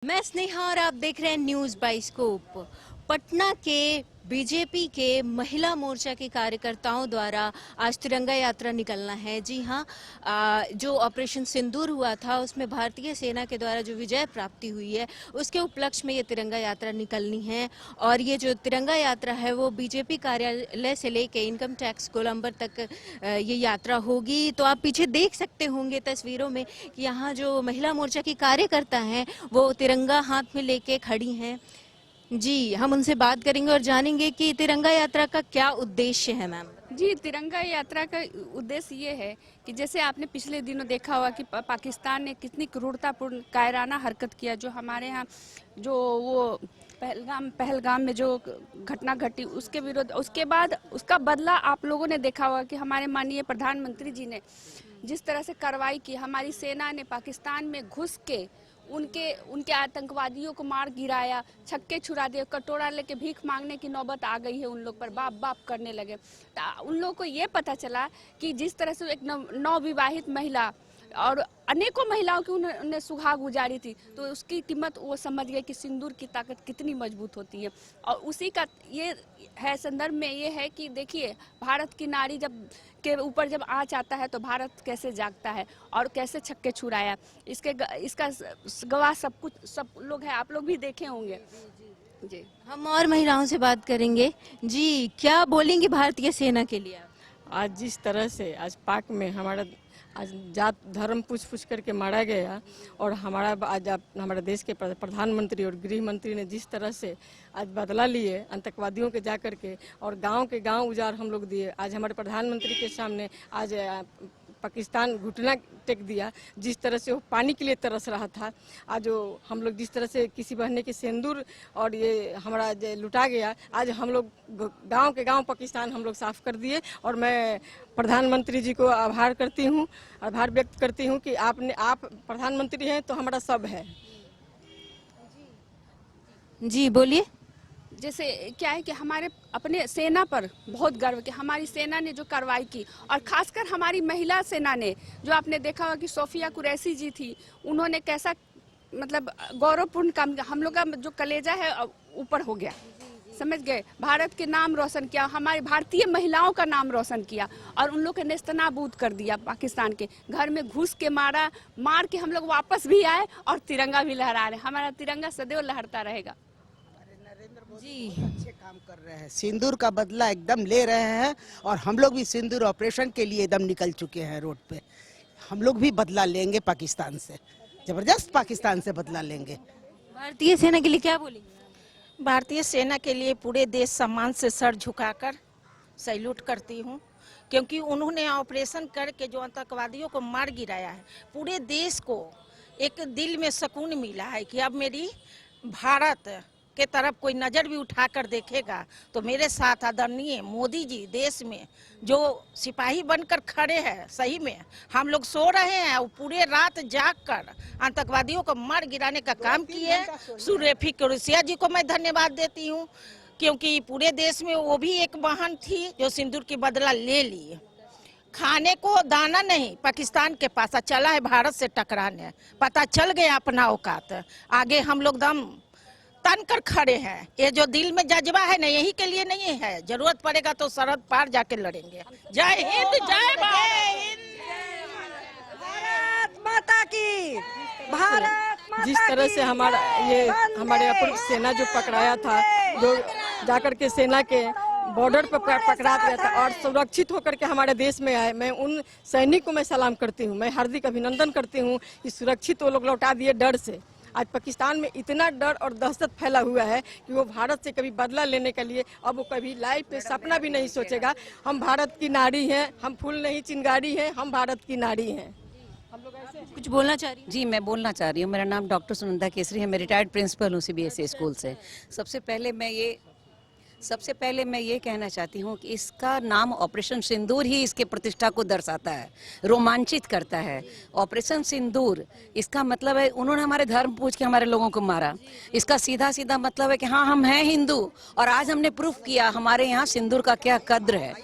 मैं स्नेहा और आप देख रहे हैं न्यूज बाइस्कोप। पटना के बीजेपी के महिला मोर्चा के कार्यकर्ताओं द्वारा आज तिरंगा यात्रा निकलना है। जी हां, जो ऑपरेशन सिंदूर हुआ था उसमें भारतीय सेना के द्वारा जो विजय प्राप्ति हुई है उसके उपलक्ष्य में ये तिरंगा यात्रा निकलनी है। और ये जो तिरंगा यात्रा है वो बीजेपी कार्यालय से लेके इनकम टैक्स गोलंबर तक ये यात्रा होगी। तो आप पीछे देख सकते होंगे तस्वीरों में कि यहाँ जो महिला मोर्चा की कार्यकर्ता हैं वो तिरंगा हाथ में लेके खड़ी हैं। जी, हम उनसे बात करेंगे और जानेंगे कि तिरंगा यात्रा का क्या उद्देश्य है। मैम जी, तिरंगा यात्रा का उद्देश्य ये है कि जैसे आपने पिछले दिनों देखा होगा कि पाकिस्तान ने कितनी क्रूरतापूर्ण कायराना हरकत किया, जो हमारे यहाँ जो वो पहलगाम में जो घटना घटी उसके विरुद्ध, उसके बाद उसका बदला आप लोगों ने देखा होगा कि हमारे माननीय प्रधानमंत्री जी ने जिस तरह से कार्रवाई की, हमारी सेना ने पाकिस्तान में घुस के उनके आतंकवादियों को मार गिराया, छक्के छुड़ा दिए, कटोरा लेके भीख मांगने की नौबत आ गई है उन लोग पर, बाप बाप करने लगे। तो उन लोग को ये पता चला कि जिस तरह से एक नवविवाहित महिला और अनेकों महिलाओं की उन्हें सुहाग गुजारी थी, तो उसकी कीमत वो समझ गए कि सिंदूर की ताकत कितनी मजबूत होती है। और उसी का ये है संदर्भ में ये है कि देखिए, भारत की नारी जब के ऊपर जब आँच आता है तो भारत कैसे जागता है और कैसे छक्के छुड़ाया, इसका गवाह सब लोग हैं, आप लोग भी देखे होंगे। जी, हम और महिलाओं से बात करेंगे। जी, क्या बोलेंगे भारतीय सेना के लिए? आज जिस तरह से आज पाक में हमारा आज जात धर्म पूछ करके मारा गया, और हमारे देश के प्रधानमंत्री और गृह मंत्री ने जिस तरह से आज बदला लिए आतंकवादियों के जा कर के, और गांव के गांव उजाड़ हम लोग दिए। आज हमारे प्रधानमंत्री के सामने आज पाकिस्तान घुटना टेक दिया। जिस तरह से वो पानी के लिए तरस रहा था, आज हम लोग जिस तरह से किसी बहने के सिंदूर और ये हमारा लुटा गया, आज हम लोग गांव के गांव पाकिस्तान हम लोग साफ कर दिए। और मैं प्रधानमंत्री जी को आभार व्यक्त करती हूँ कि आप प्रधानमंत्री हैं तो हमारा सब है। जी बोलिए। जैसे क्या है कि हमारे अपने सेना पर बहुत गर्व कि हमारी सेना ने जो कार्रवाई की, और खासकर हमारी महिला सेना ने, जो आपने देखा होगा कि सोफिया कुरैशी जी थी, उन्होंने कैसा मतलब गौरवपूर्ण काम किया। हम लोग का जो कलेजा है ऊपर हो गया, समझ गए। भारत के नाम रोशन किया, हमारी भारतीय महिलाओं का नाम रोशन किया, और उन लोग के नेस्तनाबूद कर दिया। पाकिस्तान के घर में घुस के मार के हम लोग वापस भी आए और तिरंगा भी लहरा रहे। हमारा तिरंगा सदैव लहरता रहेगा। जी, अच्छे काम कर रहे हैं, सिंदूर का बदला एकदम ले रहे हैं, और हम लोग भी सिंदूर ऑपरेशन के लिए एकदम निकल चुके हैं रोड पे। हम लोग भी बदला लेंगे पाकिस्तान से, जबरदस्त पाकिस्तान से बदला लेंगे। भारतीय सेना के लिए क्या बोलेंगे? भारतीय सेना के लिए पूरे देश सम्मान से सर झुकाकर सैल्यूट करती हूँ, क्योंकि उन्होंने ऑपरेशन करके जो आतंकवादियों को मार गिराया है, पूरे देश को एक दिल में सुकून मिला है कि अब मेरी भारत के तरफ कोई नज़र भी उठाकर देखेगा तो मेरे साथ आदरणीय मोदी जी देश में जो सिपाही बनकर खड़े हैं। सही में हम लोग सो रहे हैं, वो पूरे रात जाग कर आतंकवादियों को मार गिराने का काम किए। सुरेफी कुरैशी जी को मैं धन्यवाद देती हूँ, क्योंकि पूरे देश में वो भी एक बहन थी जो सिंदूर की बदला ले ली। खाने को दाना नहीं पाकिस्तान के पास चला है भारत से टकराने, पता चल गया अपना औकात। आगे हम लोग दम तन कर खड़े हैं। ये जो दिल में जज्बा है ना, यही के लिए नहीं है, जरूरत पड़ेगा तो सरहद पार जाके लड़ेंगे। जय हिंद, जय भारत माता की, भारत माता जिस तरह से हमारे अपूर्व सेना जो पकड़ाया था, जो जाकर के सेना के बॉर्डर पर पकड़ा दिया था और सुरक्षित होकर के हमारे देश में आए, मैं उन सैनिक को मैं सलाम करती हूँ, मैं हार्दिक अभिनंदन करती हूँ कि सुरक्षित वो लोग लौटा दिए डर से। आज पाकिस्तान में इतना डर और दहशत फैला हुआ है कि वो भारत से कभी बदला लेने के लिए अब वो कभी लाइफ पे सपना भी नहीं सोचेगा। हम भारत की नारी हैं, हम फूल नहीं चिंगारी हैं, हम भारत की नारी हैं। हम लोग ऐसे कुछ बोलना चाह रही? जी, मैं बोलना चाह रही हूँ। मेरा नाम डॉक्टर सुनंदा केसरी है, मैं रिटायर्ड प्रिंसिपल हूँ सीबीएसई स्कूल से। सबसे पहले मैं ये कहना चाहती हूँ कि इसका नाम ऑपरेशन सिंदूर ही इसके प्रतिष्ठा को दर्शाता है, रोमांचित करता है। ऑपरेशन सिंदूर इसका मतलब है उन्होंने हमारे धर्म पूछ के हमारे लोगों को मारा। इसका सीधा सीधा मतलब है कि हाँ, हम हैं हिंदू, और आज हमने प्रूफ किया हमारे यहाँ सिंदूर का क्या कद्र है।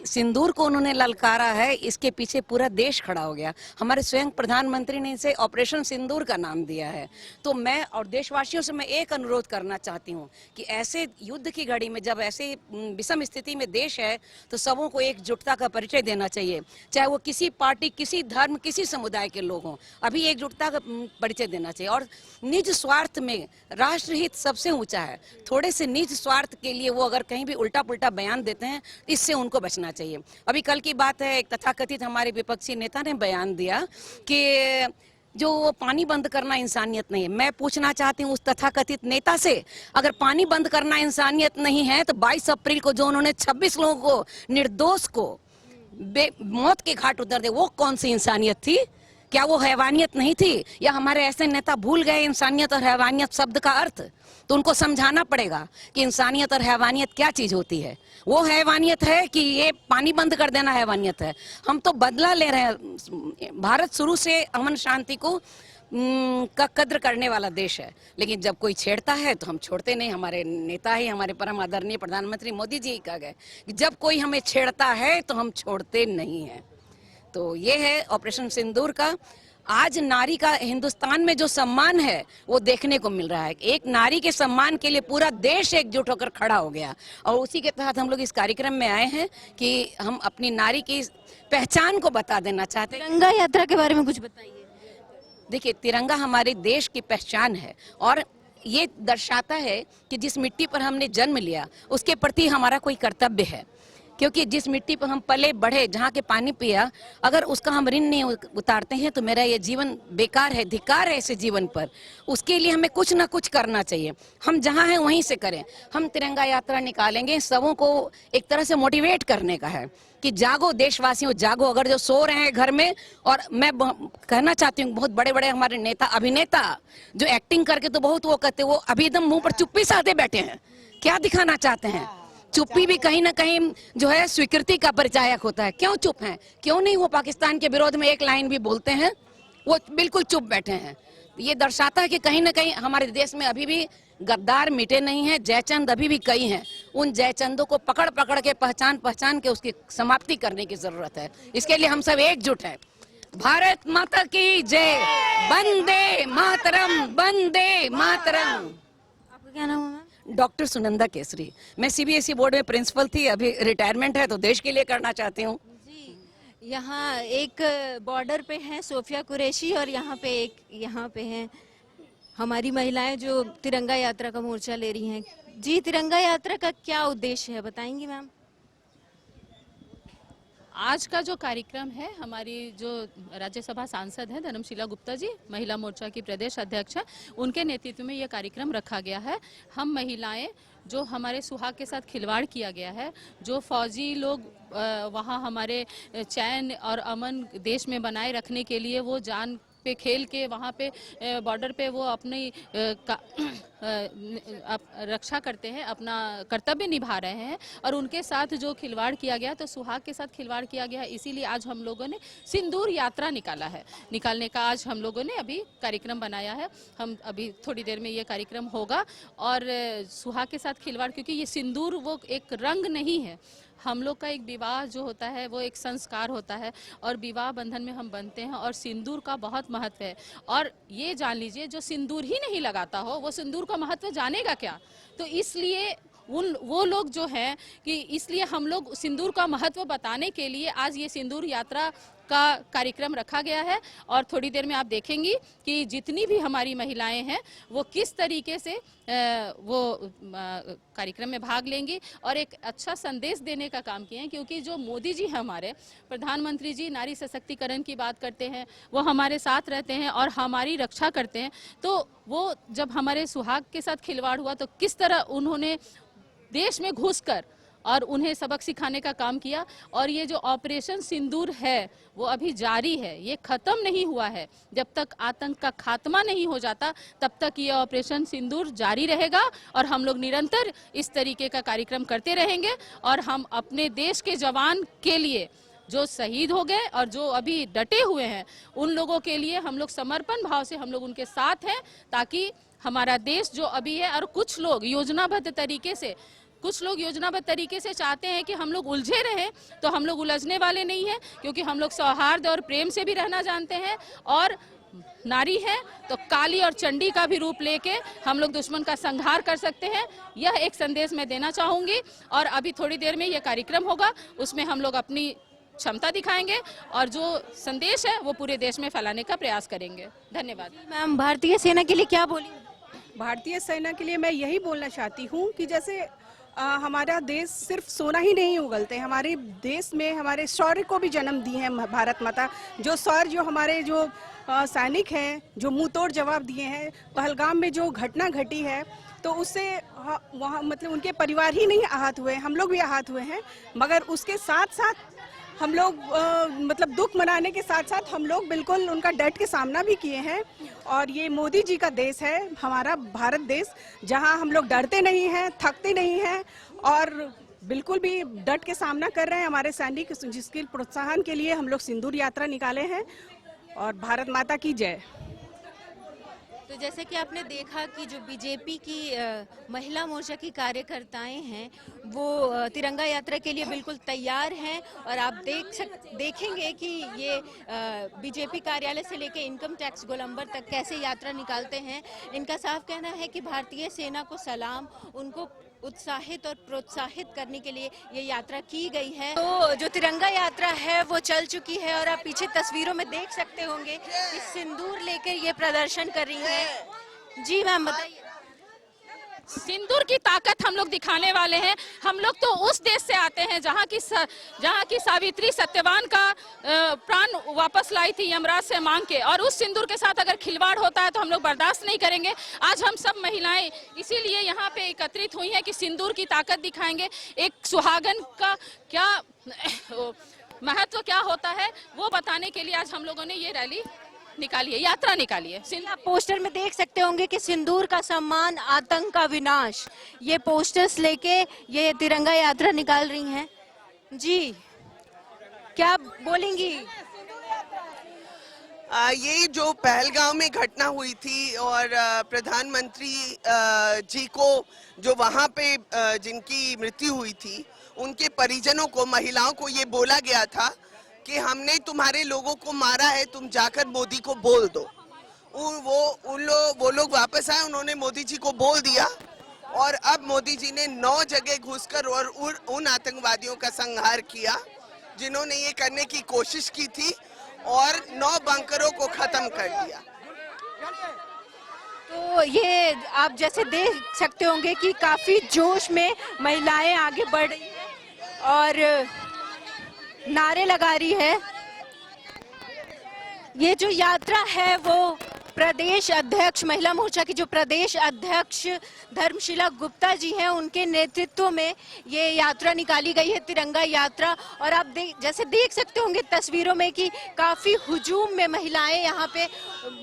सिंदूर को उन्होंने ललकारा है, इसके पीछे पूरा देश खड़ा हो गया। हमारे स्वयं प्रधानमंत्री ने इसे ऑपरेशन सिंदूर का नाम दिया है। तो मैं और देशवासियों से मैं एक अनुरोध करना चाहती हूँ कि ऐसे युद्ध की घड़ी में, जब ऐसे विषम स्थिति में देश है, तो सबों को एकजुटता का परिचय देना चाहिए, चाहे वो किसी पार्टी, किसी धर्म, किसी समुदाय के लोग हों। अभी एकजुटता का परिचय देना चाहिए। और निज स्वार्थ में राष्ट्रहित सबसे ऊंचा है। थोड़े से निज स्वार्थ के लिए वो अगर कहीं भी उल्टा पुल्टा बयान देते हैं, इससे उनको बचना चाहिए। अभी कल की बात है, एक तथाकथित हमारे विपक्षी नेता ने बयान दिया कि जो वो पानी बंद करना इंसानियत नहीं है। मैं पूछना चाहती हूँ उस तथाकथित नेता से, अगर पानी बंद करना इंसानियत नहीं है तो 22 अप्रैल को जो उन्होंने 26 लोगों को, निर्दोष को मौत के घाट उतर दे, वो कौन सी इंसानियत थी? क्या वो हैवानियत नहीं थी? या हमारे ऐसे नेता भूल गए इंसानियत और हैवानियत शब्द का अर्थ? तो उनको समझाना पड़ेगा कि इंसानियत और हैवानियत क्या चीज होती है। वो हैवानियत है कि ये पानी बंद कर देना हैवानियत है? हम तो बदला ले रहे हैं। भारत शुरू से अमन शांति को का कद्र करने वाला देश है, लेकिन जब कोई छेड़ता है तो हम छोड़ते नहीं। हमारे नेता ही, हमारे परम आदरणीय प्रधानमंत्री मोदी जी कह गए कि जब कोई हमें छेड़ता है तो हम छोड़ते नहीं हैं। तो ये है ऑपरेशन सिंदूर का। आज नारी का हिंदुस्तान में जो सम्मान है वो देखने को मिल रहा है। एक नारी के सम्मान के लिए पूरा देश एकजुट होकर खड़ा हो गया, और उसी के तहत हम लोग इस कार्यक्रम में आए हैं कि हम अपनी नारी की पहचान को बता देना चाहते हैं। तिरंगा यात्रा के बारे में कुछ बताइए। देखिए, तिरंगा हमारे देश की पहचान है, और ये दर्शाता है कि जिस मिट्टी पर हमने जन्म लिया उसके प्रति हमारा कोई कर्तव्य है। क्योंकि जिस मिट्टी पर हम पले बढ़े, जहाँ के पानी पिया, अगर उसका हम ऋण नहीं उतारते हैं तो मेरा ये जीवन बेकार है, धिक्कार है ऐसे जीवन पर। उसके लिए हमें कुछ ना कुछ करना चाहिए। हम जहाँ हैं वहीं से करें। हम तिरंगा यात्रा निकालेंगे, सबों को एक तरह से मोटिवेट करने का है कि जागो देशवासियों, जागो। अगर जो सो रहे हैं घर में, और मैं कहना चाहती हूँ बहुत बड़े बड़े हमारे नेता, अभिनेता जो एक्टिंग करके तो बहुत वो कहते, वो अभी एकदम मुंह पर चुप्पी साधे बैठे हैं। क्या दिखाना चाहते हैं? चुप्पी भी कहीं ना कहीं जो है स्वीकृति का परिचायक होता है। क्यों चुप हैं? क्यों नहीं वो पाकिस्तान के विरोध में एक लाइन भी बोलते हैं? वो बिल्कुल चुप बैठे हैं। ये दर्शाता है कि कहीं ना कहीं हमारे देश में अभी भी गद्दार मिटे नहीं हैं। जयचंद अभी भी कई हैं। उन जयचंदों को पकड़ पकड़ के, पहचान पहचान के उसकी समाप्ति करने की जरूरत है। इसके लिए हम सब एकजुट हैं। भारत माता की जय। वंदे मातरम, वंदे मातरम। आपका क्या नाम है मैम? डॉक्टर सुनंदा केसरी। मैं सीबीएसई बोर्ड में प्रिंसिपल थी, अभी रिटायरमेंट है, तो देश के लिए करना चाहती हूँ। जी, यहाँ एक बॉर्डर पे हैं सोफिया कुरैशी, और यहाँ पे हैं हमारी महिलाएं जो तिरंगा यात्रा का मोर्चा ले रही हैं। जी, तिरंगा यात्रा का क्या उद्देश्य है, बताएंगी मैम? आज का जो कार्यक्रम है, हमारी जो राज्यसभा सांसद हैं धर्मशिला गुप्ता जी, महिला मोर्चा की प्रदेश अध्यक्ष हैं, उनके नेतृत्व में यह कार्यक्रम रखा गया है। हम महिलाएं, जो हमारे सुहाग के साथ खिलवाड़ किया गया है, जो फौजी लोग वहाँ हमारे चैन और अमन देश में बनाए रखने के लिए वो जान पे खेल के वहाँ पे बॉर्डर पे वो अपनी रक्षा करते हैं, अपना कर्तव्य निभा रहे हैं, और उनके साथ जो खिलवाड़ किया गया, तो सुहाग के साथ खिलवाड़ किया गया है। इसीलिए आज हम लोगों ने सिंदूर यात्रा निकालने का आज हम लोगों ने अभी कार्यक्रम बनाया है। हम अभी थोड़ी देर में ये कार्यक्रम होगा। और सुहाग के साथ खिलवाड़, क्योंकि ये सिंदूर वो एक रंग नहीं है, हम लोग का एक विवाह जो होता है वो एक संस्कार होता है, और विवाह बंधन में हम बनते हैं, और सिंदूर का बहुत महत्व है। और ये जान लीजिए, जो सिंदूर ही नहीं लगाता हो वो सिंदूर का महत्व जानेगा क्या? तो इसलिए वो लोग जो हैं कि इसलिए हम लोग सिंदूर का महत्व बताने के लिए आज ये सिंदूर यात्रा का कार्यक्रम रखा गया है। और थोड़ी देर में आप देखेंगी कि जितनी भी हमारी महिलाएं हैं वो किस तरीके से वो कार्यक्रम में भाग लेंगी और एक अच्छा संदेश देने का काम किए हैं। क्योंकि जो मोदी जी हमारे प्रधानमंत्री जी नारी सशक्तिकरण की बात करते हैं, वो हमारे साथ रहते हैं और हमारी रक्षा करते हैं। तो वो जब हमारे सुहाग के साथ खिलवाड़ हुआ तो किस तरह उन्होंने देश में घुसकर और उन्हें सबक सिखाने का काम किया। और ये जो ऑपरेशन सिंदूर है वो अभी जारी है, ये खत्म नहीं हुआ है। जब तक आतंक का खात्मा नहीं हो जाता तब तक ये ऑपरेशन सिंदूर जारी रहेगा, और हम लोग निरंतर इस तरीके का कार्यक्रम करते रहेंगे। और हम अपने देश के जवान के लिए जो शहीद हो गए और जो अभी डटे हुए हैं, उन लोगों के लिए हम लोग समर्पण भाव से हम लोग उनके साथ हैं, ताकि हमारा देश जो अभी है, और कुछ लोग योजनाबद्ध तरीके से कुछ लोग योजनाबद्ध तरीके से चाहते हैं कि हम लोग उलझे रहें, तो हम लोग उलझने वाले नहीं हैं, क्योंकि हम लोग सौहार्द और प्रेम से भी रहना जानते हैं। और नारी है तो काली और चंडी का भी रूप लेके हम लोग दुश्मन का संहार कर सकते हैं। यह एक संदेश मैं देना चाहूंगी। और अभी थोड़ी देर में यह कार्यक्रम होगा, उसमें हम लोग अपनी क्षमता दिखाएंगे और जो संदेश है वो पूरे देश में फैलाने का प्रयास करेंगे। धन्यवाद। मैम, भारतीय सेना के लिए क्या बोली? भारतीय सेना के लिए मैं यही बोलना चाहती हूँ कि जैसे हमारा देश सिर्फ सोना ही नहीं उगलते, हमारे देश में हमारे शौर्य को भी जन्म दी है भारत माता। जो शौर्य, जो हमारे जो सैनिक हैं, जो मुंह तोड़ जवाब दिए हैं, पहलगाम में जो घटना घटी है, तो उससे वहाँ मतलब उनके परिवार ही नहीं आहत हुए, हम लोग भी आहत हुए हैं। मगर उसके साथ साथ हम लोग मतलब दुख मनाने के साथ साथ हम लोग बिल्कुल उनका डट के सामना भी किए हैं। और ये मोदी जी का देश है, हमारा भारत देश, जहां हम लोग डरते नहीं हैं, थकते नहीं हैं और बिल्कुल भी डट के सामना कर रहे हैं। हमारे सैनिक, जिसके प्रोत्साहन के लिए हम लोग सिंदूर यात्रा निकाले हैं। और भारत माता की जय। तो जैसे कि आपने देखा कि जो बीजेपी की महिला मोर्चा की कार्यकर्ताएं हैं वो तिरंगा यात्रा के लिए बिल्कुल तैयार हैं। और आप देखेंगे कि ये बीजेपी कार्यालय से लेकर इनकम टैक्स गोलंबर तक कैसे यात्रा निकालते हैं। इनका साफ कहना है कि भारतीय सेना को सलाम, उनको उत्साहित और प्रोत्साहित करने के लिए ये यात्रा की गई है। तो जो तिरंगा यात्रा है वो चल चुकी है और आप पीछे तस्वीरों में देख सकते होंगे कि सिंदूर लेकर ये प्रदर्शन कर रही है। जी मैम, बताइए। सिंदूर की ताकत हम लोग दिखाने वाले हैं। हम लोग तो उस देश से आते हैं जहाँ की सावित्री सत्यवान का प्राण वापस लाई थी यमराज से मांग के, और उस सिंदूर के साथ अगर खिलवाड़ होता है तो हम लोग बर्दाश्त नहीं करेंगे। आज हम सब महिलाएं इसीलिए यहाँ पे एकत्रित हुई हैं कि सिंदूर की ताकत दिखाएंगे। एक सुहागन का क्या महत्व क्या होता है वो बताने के लिए आज हम लोगों ने ये रैली निकाली है, यात्रा निकाली है। आप पोस्टर में देख सकते होंगे कि सिंदूर का सम्मान, आतंक का विनाश, ये पोस्टर्स लेके ये तिरंगा यात्रा निकाल रही हैं। जी, क्या बोलेंगी? ये जो पहलगाम में घटना हुई थी और प्रधानमंत्री जी को जो वहाँ पे जिनकी मृत्यु हुई थी, उनके परिजनों को, महिलाओं को ये बोला गया था कि हमने तुम्हारे लोगों को मारा है, तुम जाकर मोदी को बोल दो। वो लोग वापस आए, उन्होंने मोदी जी को बोल दिया और अब मोदी जी ने 9 जगह घुसकर और उन आतंकवादियों का संहार किया जिन्होंने ये करने की कोशिश की थी और 9 बंकरों को खत्म कर दिया। तो ये आप जैसे देख सकते होंगे कि काफी जोश में महिलाएं आगे बढ़ रही हैं और नारे लगा रही है। ये जो यात्रा है वो प्रदेश अध्यक्ष, महिला मोर्चा की जो प्रदेश अध्यक्ष धर्मशिला गुप्ता जी हैं, उनके नेतृत्व में ये यात्रा निकाली गई है, तिरंगा यात्रा। और आप जैसे देख सकते होंगे तस्वीरों में कि काफी हुजूम में महिलाएं यहाँ पे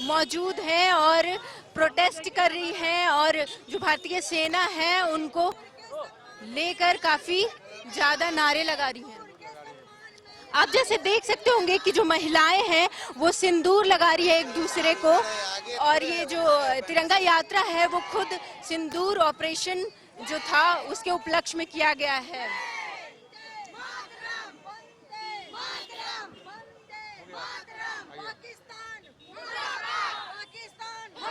मौजूद हैं और प्रोटेस्ट कर रही हैं और जो भारतीय सेना है उनको लेकर काफी ज्यादा नारे लगा रही हैं। आप जैसे देख सकते होंगे कि जो महिलाएं हैं वो सिंदूर लगा रही है एक दूसरे को और ये जो तिरंगा यात्रा है वो खुद सिंदूर ऑपरेशन जो था उसके उपलक्ष्य में किया गया है।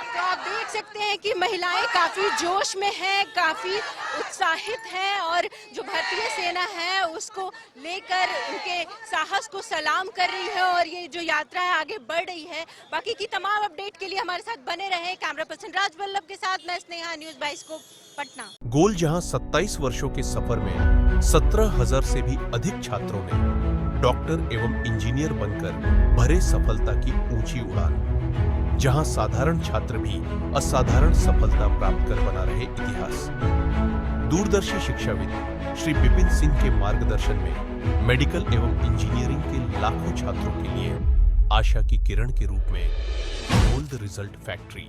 तो आप देख सकते हैं कि महिलाएं काफी जोश में हैं, काफी उत्साहित हैं और जो भारतीय सेना है उसको लेकर उनके साहस को सलाम कर रही है और ये जो यात्रा है आगे बढ़ रही है। बाकी की तमाम अपडेट के लिए हमारे साथ बने रहे। कैमरा पर्सन राज वल्लभ के साथ मैं स्नेहा, न्यूज़ बाइस्कोप, पटना। गोल जहां 27 वर्षों के सफर में 17,000 से भी अधिक छात्रों ने डॉक्टर एवं इंजीनियर बनकर भरे सफलता की ऊंची उड़ान, जहां साधारण छात्र भी असाधारण सफलता प्राप्त कर बना रहे इतिहास। दूरदर्शी शिक्षाविद श्री विपिन सिंह के मार्गदर्शन में मेडिकल एवं इंजीनियरिंग के लाखों छात्रों के लिए आशा की किरण के रूप में गोल्ड रिजल्ट फैक्ट्री